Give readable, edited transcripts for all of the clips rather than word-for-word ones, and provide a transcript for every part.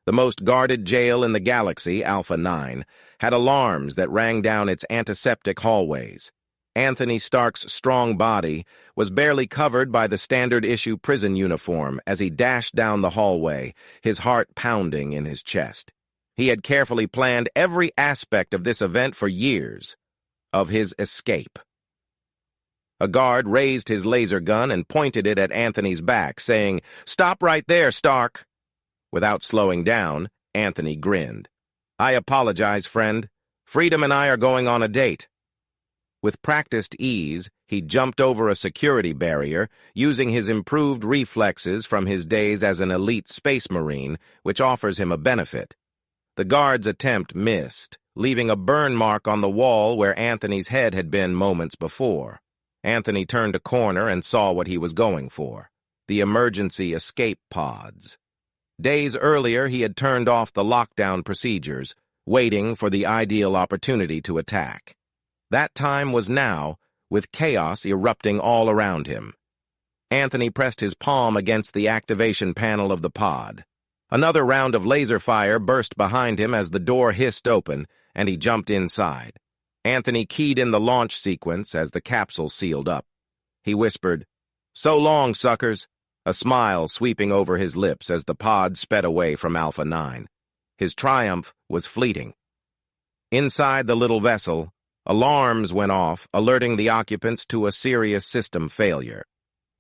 The most guarded jail in the galaxy, Alpha 9, had alarms that rang down its antiseptic hallways. Anthony Stark's strong body was barely covered by the standard-issue prison uniform as he dashed down the hallway, his heart pounding in his chest. He had carefully planned every aspect of this event for years, of his escape. A guard raised his laser gun and pointed it at Anthony's back, saying, "Stop right there, Stark." Without slowing down, Anthony grinned. "I apologize, friend. Freedom and I are going on a date." With practiced ease, he jumped over a security barrier, using his improved reflexes from his days as an elite space marine, which offers him a benefit. The guard's attempt missed, leaving a burn mark on the wall where Anthony's head had been moments before. Anthony turned a corner and saw what he was going for: the emergency escape pods. Days earlier, he had turned off the lockdown procedures, waiting for the ideal opportunity to attack. That time was now, with chaos erupting all around him. Anthony pressed his palm against the activation panel of the pod. Another round of laser fire burst behind him as the door hissed open, and he jumped inside. Anthony keyed in the launch sequence as the capsule sealed up. He whispered, "So long, suckers," a smile sweeping over his lips as the pod sped away from Alpha 9. His triumph was fleeting. Inside the little vessel, alarms went off, alerting the occupants to a serious system failure.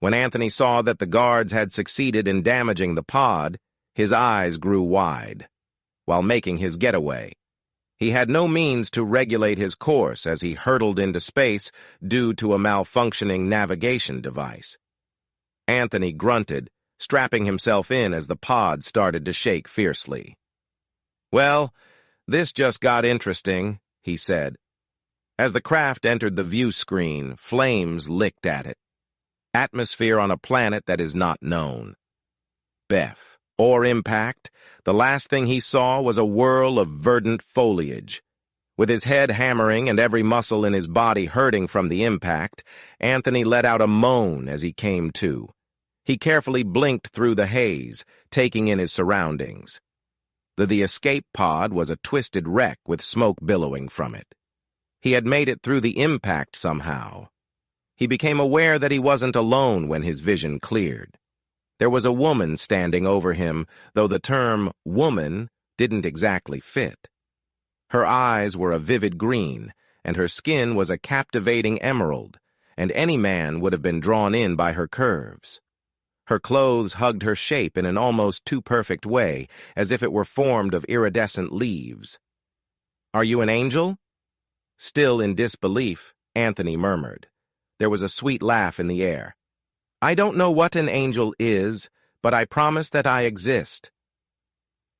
When Anthony saw that the guards had succeeded in damaging the pod, his eyes grew wide. While making his getaway, he had no means to regulate his course as he hurtled into space due to a malfunctioning navigation device. Anthony grunted, strapping himself in as the pod started to shake fiercely. "Well, this just got interesting," he said. As the craft entered the view screen, flames licked at it. Atmosphere on a planet that is not known. Beth. Or impact, the last thing he saw was a whirl of verdant foliage. With his head hammering and every muscle in his body hurting from the impact, Anthony let out a moan as he came to. He carefully blinked through the haze, taking in his surroundings. The escape pod was a twisted wreck with smoke billowing from it. He had made it through the impact somehow. He became aware that he wasn't alone when his vision cleared. There was a woman standing over him, though the term woman didn't exactly fit. Her eyes were a vivid green, and her skin was a captivating emerald, and any man would have been drawn in by her curves. Her clothes hugged her shape in an almost too perfect way, as if it were formed of iridescent leaves. "Are you an angel?" Still in disbelief, Anthony murmured. There was a sweet laugh in the air. "I don't know what an angel is, but I promise that I exist."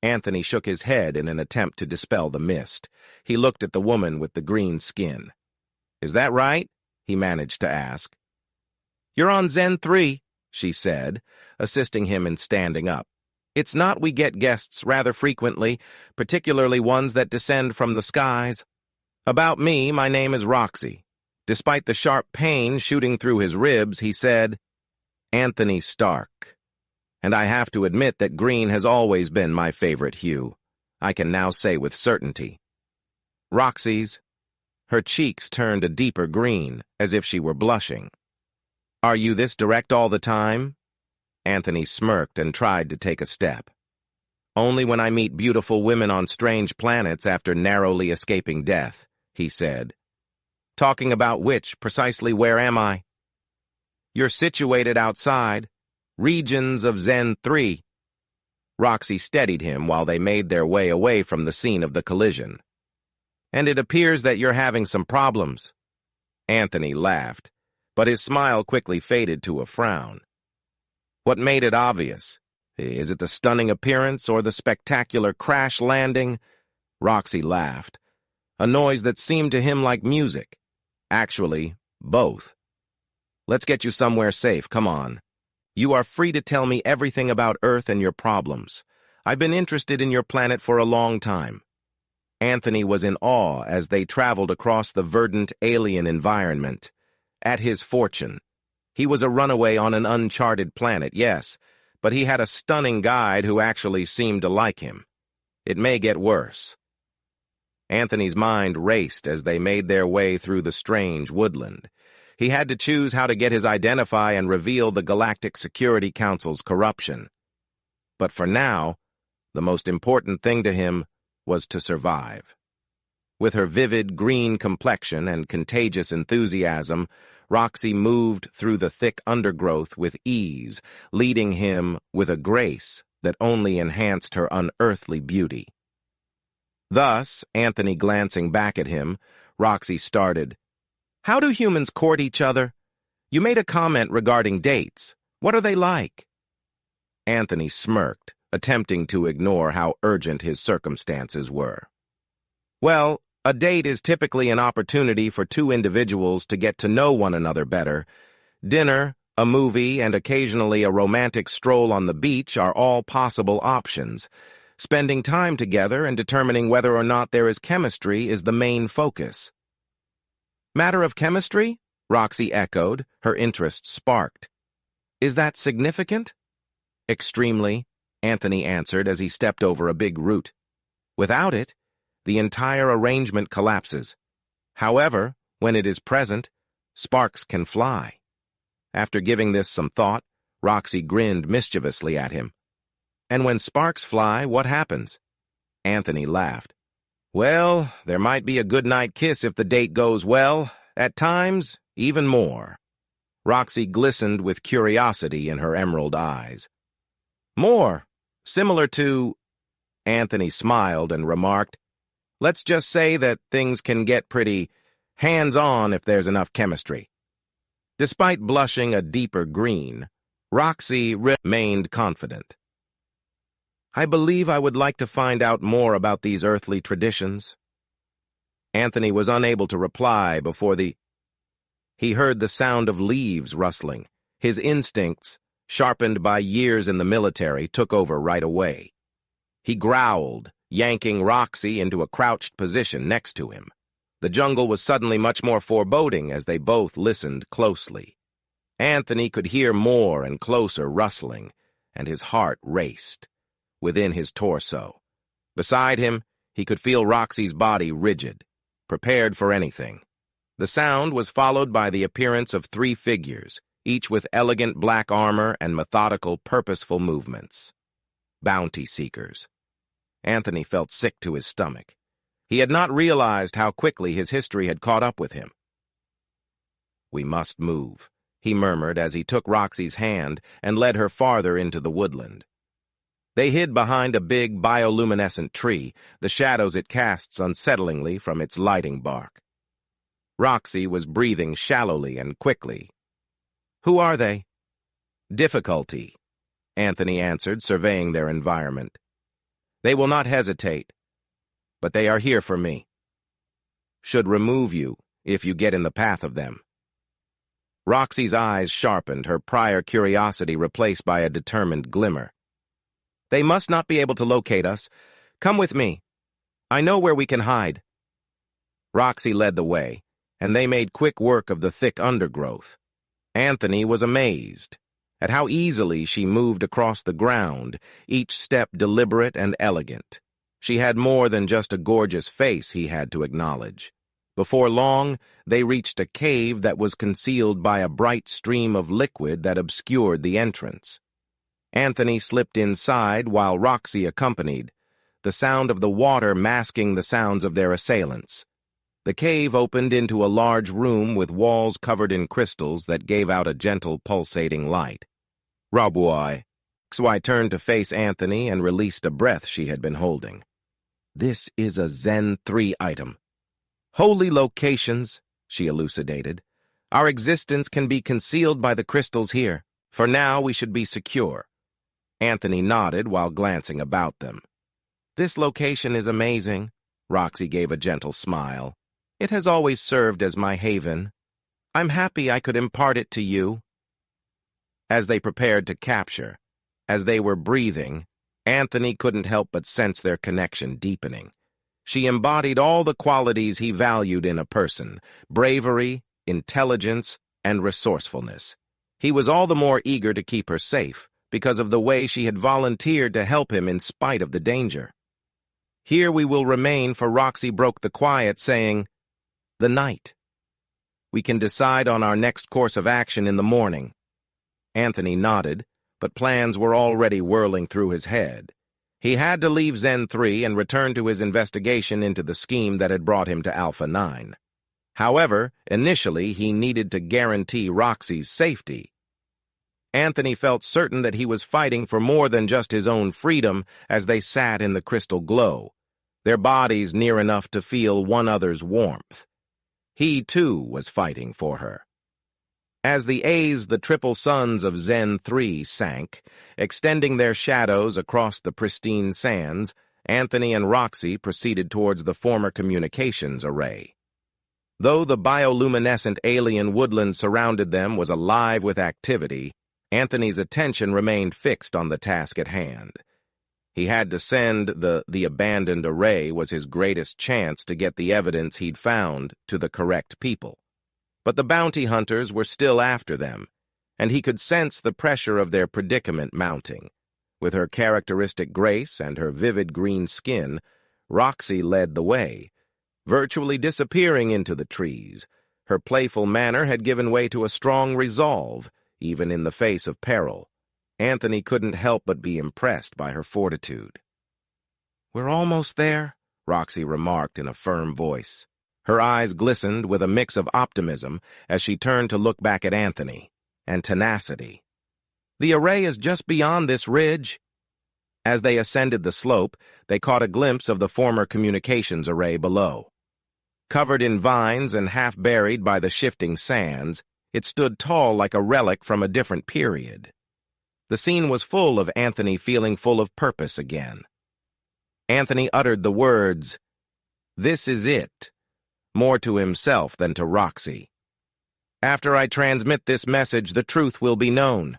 Anthony shook his head in an attempt to dispel the mist. He looked at the woman with the green skin. "Is that right?" he managed to ask. "You're on Zen 3, she said, assisting him in standing up. "It's not we get guests rather frequently, particularly ones that descend from the skies. About me, my name is Roxy." Despite the sharp pain shooting through his ribs, he said, "Anthony Stark. And I have to admit that green has always been my favorite hue. I can now say with certainty." Roxy's. Her cheeks turned a deeper green, as if she were blushing. "Are you this direct all the time?" Anthony smirked and tried to take a step. "Only when I meet beautiful women on strange planets after narrowly escaping death," he said. "Talking about which, precisely where am I?" "You're situated outside. Regions of Zen 3. Roxy steadied him while they made their way away from the scene of the collision. "And it appears that you're having some problems." Anthony laughed, but his smile quickly faded to a frown. "What made it obvious? Is it the stunning appearance or the spectacular crash landing?" Roxy laughed, a noise that seemed to him like music. Actually, both. "Let's get you somewhere safe, come on. You are free to tell me everything about Earth and your problems. I've been interested in your planet for a long time." Anthony was in awe as they traveled across the verdant alien environment. At his fortune. He was a runaway on an uncharted planet, yes, but he had a stunning guide who actually seemed to like him. It may get worse. Anthony's mind raced as they made their way through the strange woodland. He had to choose how to get his identify and reveal the Galactic Security Council's corruption. But for now, the most important thing to him was to survive. With her vivid green complexion and contagious enthusiasm, Roxy moved through the thick undergrowth with ease, leading him with a grace that only enhanced her unearthly beauty. Thus, Anthony glancing back at him, Roxy started, "How do humans court each other? You made a comment regarding dates. What are they like?" Anthony smirked, attempting to ignore how urgent his circumstances were. "Well, a date is typically an opportunity for two individuals to get to know one another better. Dinner, a movie, and occasionally a romantic stroll on the beach are all possible options. Spending time together and determining whether or not there is chemistry is the main focus." "Matter of chemistry?" Roxy echoed, her interest sparked. "Is that significant?" "Extremely," Anthony answered as he stepped over a big root. "Without it, the entire arrangement collapses. However, when it is present, sparks can fly." After giving this some thought, Roxy grinned mischievously at him. "And when sparks fly, what happens?" Anthony laughed. "Well, there might be a goodnight kiss if the date goes well. At times, even more." Roxy glistened with curiosity in her emerald eyes. "More? Similar to—" Anthony smiled and remarked, "Let's just say that things can get pretty hands-on if there's enough chemistry." Despite blushing a deeper green, Roxy remained confident. "I believe I would like to find out more about these earthly traditions." Anthony was unable to reply before he heard the sound of leaves rustling. His instincts, sharpened by years in the military, took over right away. He growled, yanking Roxy into a crouched position next to him. The jungle was suddenly much more foreboding as they both listened closely. Anthony could hear more and closer rustling, and his heart raced within his torso. Beside him, he could feel Roxy's body rigid, prepared for anything. The sound was followed by the appearance of three figures, each with elegant black armor and methodical, purposeful movements. Bounty seekers. Anthony felt sick to his stomach. He had not realized how quickly his history had caught up with him. "We must move," he murmured as he took Roxy's hand and led her farther into the woodland. They hid behind a big bioluminescent tree, the shadows it casts unsettlingly from its lighting bark. Roxy was breathing shallowly and quickly. "Who are they?" "Difficulty," Anthony answered, surveying their environment. "They will not hesitate, but they are here for me. Should remove you if you get in the path of them." Roxy's eyes sharpened, her prior curiosity replaced by a determined glimmer. "They must not be able to locate us. Come with me. I know where we can hide." Roxy led the way, and they made quick work of the thick undergrowth. Anthony was amazed at how easily she moved across the ground, each step deliberate and elegant. She had more than just a gorgeous face, he had to acknowledge. Before long, they reached a cave that was concealed by a bright stream of liquid that obscured the entrance. Anthony slipped inside while Roxy accompanied, the sound of the water masking the sounds of their assailants. The cave opened into a large room with walls covered in crystals that gave out a gentle, pulsating light. "Rabui." HFY turned to face Anthony and released a breath she had been holding. "This is a Zen 3 item. Holy locations," she elucidated. "Our existence can be concealed by the crystals here. For now, we should be secure." Anthony nodded while glancing about them. "This location is amazing." Roxy gave a gentle smile. "It has always served as my haven. I'm happy I could impart it to you." As they prepared to capture, as they were breathing, Anthony couldn't help but sense their connection deepening. She embodied all the qualities he valued in a person: bravery, intelligence, and resourcefulness. He was all the more eager to keep her safe because of the way she had volunteered to help him in spite of the danger. Here we will remain, for Roxy broke the quiet, saying, "The night. We can decide on our next course of action in the morning." Anthony nodded, but plans were already whirling through his head. He had to leave Zen 3 and return to his investigation into the scheme that had brought him to Alpha 9. However, initially he needed to guarantee Roxy's safety. Anthony felt certain that he was fighting for more than just his own freedom as they sat in the crystal glow, their bodies near enough to feel one another's warmth. He, too, was fighting for her. As the triple suns of Zen 3 sank, extending their shadows across the pristine sands, Anthony and Roxy proceeded towards the former communications array. Though the bioluminescent alien woodland surrounded them was alive with activity, Anthony's attention remained fixed on the task at hand. He had to send the abandoned array was his greatest chance to get the evidence he'd found to the correct people. But the bounty hunters were still after them, and he could sense the pressure of their predicament mounting. With her characteristic grace and her vivid green skin, Roxy led the way, virtually disappearing into the trees. Her playful manner had given way to a strong resolve, even in the face of peril. Anthony couldn't help but be impressed by her fortitude. "We're almost there," Roxy remarked in a firm voice. Her eyes glistened with a mix of optimism as she turned to look back at Anthony, and tenacity. "The array is just beyond this ridge." As they ascended the slope, they caught a glimpse of the former communications array below. Covered in vines and half buried by the shifting sands, it stood tall like a relic from a different period. The scene was full of Anthony feeling full of purpose again. Anthony uttered the words, "This is it," more to himself than to Roxy. "After I transmit this message, the truth will be known.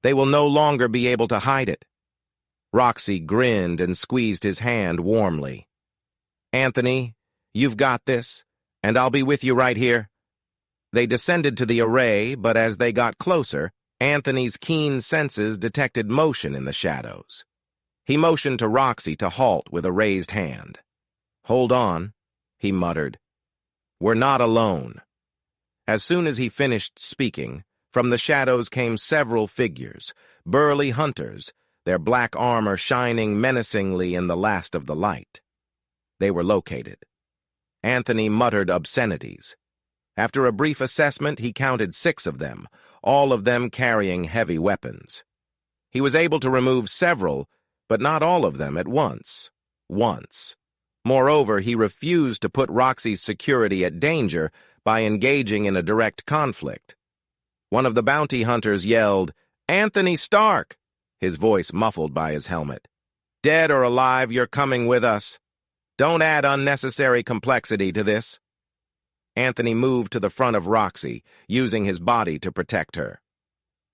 They will no longer be able to hide it." Roxy grinned and squeezed his hand warmly. "Anthony, you've got this, and I'll be with you right here." They descended to the array, but as they got closer, Anthony's keen senses detected motion in the shadows. He motioned to Roxy to halt with a raised hand. "Hold on," he muttered. "We're not alone." As soon as he finished speaking, from the shadows came several figures, burly hunters, their black armor shining menacingly in the last of the light. They were located. Anthony muttered obscenities. After a brief assessment, he counted 6 of them, all of them carrying heavy weapons. He was able to remove several, but not all of them at once. Moreover, he refused to put Roxy's security at danger by engaging in a direct conflict. One of the bounty hunters yelled, "Anthony Stark!" his voice muffled by his helmet. "Dead or alive, you're coming with us. Don't add unnecessary complexity to this." Anthony moved to the front of Roxy, using his body to protect her.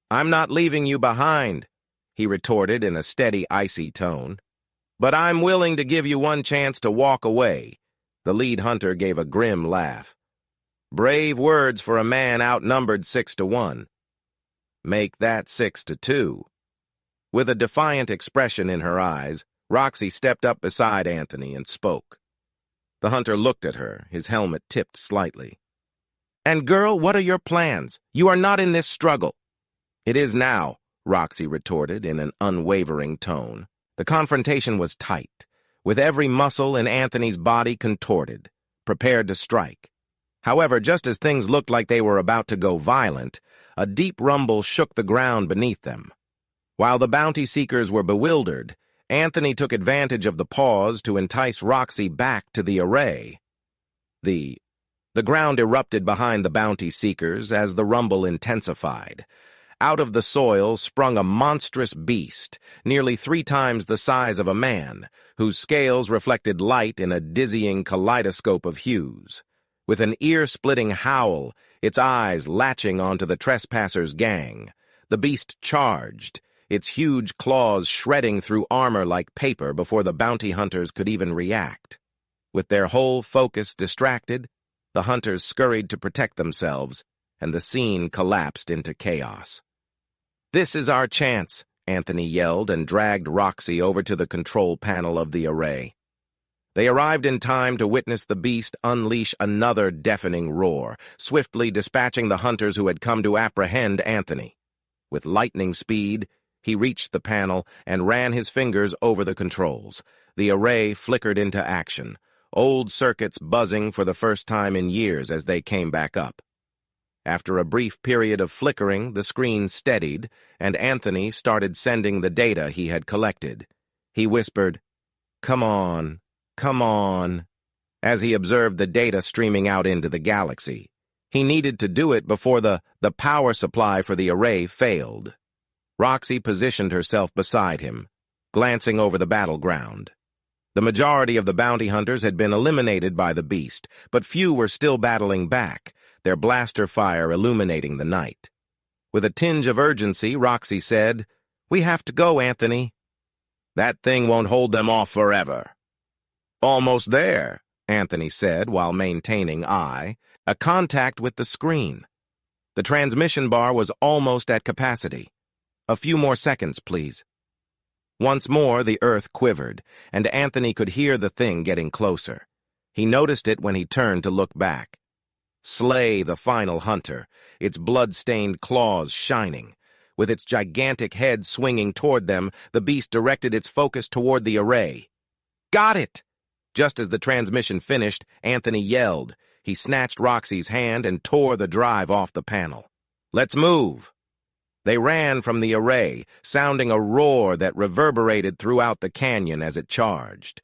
"I'm not leaving you behind," he retorted in a steady, icy tone. "But I'm willing to give you one chance to walk away." The lead hunter gave a grim laugh. "Brave words for a man outnumbered 6-1. Make that 6-2. With a defiant expression in her eyes, Roxy stepped up beside Anthony and spoke. The hunter looked at her, his helmet tipped slightly. "And girl, what are your plans? You are not in this struggle." "It is now," Roxy retorted in an unwavering tone. The confrontation was tight, with every muscle in Anthony's body contorted, prepared to strike. However, just as things looked like they were about to go violent, a deep rumble shook the ground beneath them. While the bounty seekers were bewildered, Anthony took advantage of the pause to entice Roxy back to the array. The ground erupted behind the bounty seekers as the rumble intensified. Out of the soil sprung a monstrous beast, nearly 3 times the size of a man, whose scales reflected light in a dizzying kaleidoscope of hues. With an ear-splitting howl, its eyes latching onto the trespassers' gang, the beast charged, its huge claws shredding through armor like paper before the bounty hunters could even react. With their whole focus distracted, the hunters scurried to protect themselves, and the scene collapsed into chaos. "This is our chance," Anthony yelled and dragged Roxy over to the control panel of the array. They arrived in time to witness the beast unleash another deafening roar, swiftly dispatching the hunters who had come to apprehend Anthony. With lightning speed, he reached the panel and ran his fingers over the controls. The array flickered into action, old circuits buzzing for the first time in years as they came back up. After a brief period of flickering, the screen steadied, and Anthony started sending the data he had collected. He whispered, "Come on, come on," as he observed the data streaming out into the galaxy. He needed to do it before the power supply for the array failed. Roxy positioned herself beside him, glancing over the battleground. The majority of the bounty hunters had been eliminated by the beast, but few were still battling back, their blaster fire illuminating the night. With a tinge of urgency, Roxy said, "We have to go, Anthony." "That thing won't hold them off forever." "Almost there," Anthony said while maintaining eye contact with the screen. The transmission bar was almost at capacity. "A few more seconds, please." Once more, the earth quivered, and Anthony could hear the thing getting closer. He noticed it when he turned to look back. Slay the final hunter, its blood-stained claws shining. With its gigantic head swinging toward them, the beast directed its focus toward the array. "Got it!" Just as the transmission finished, Anthony yelled. He snatched Roxy's hand and tore the drive off the panel. "Let's move!" They ran from the array, sounding a roar that reverberated throughout the canyon as it charged.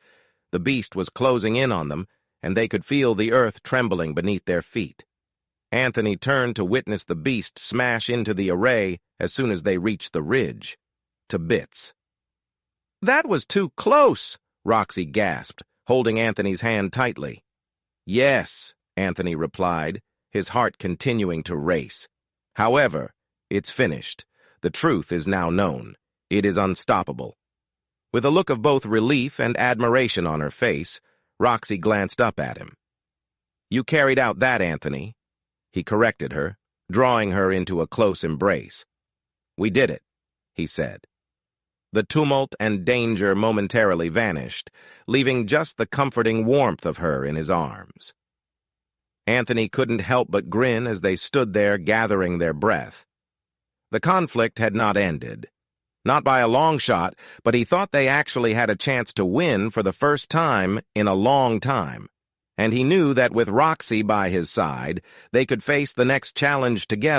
The beast was closing in on them, and they could feel the earth trembling beneath their feet. Anthony turned to witness the beast smash into the array as soon as they reached the ridge. To bits. "That was too close," Roxy gasped, holding Anthony's hand tightly. "Yes," Anthony replied, his heart continuing to race. "However, it's finished. The truth is now known. It is unstoppable." With a look of both relief and admiration on her face, Roxy glanced up at him. "You carried out that, Anthony." He corrected her, drawing her into a close embrace. "We did it," he said. The tumult and danger momentarily vanished, leaving just the comforting warmth of her in his arms. Anthony couldn't help but grin as they stood there gathering their breath. The conflict had not ended. Not by a long shot, but he thought they actually had a chance to win for the first time in a long time. And he knew that with Roxy by his side, they could face the next challenge together.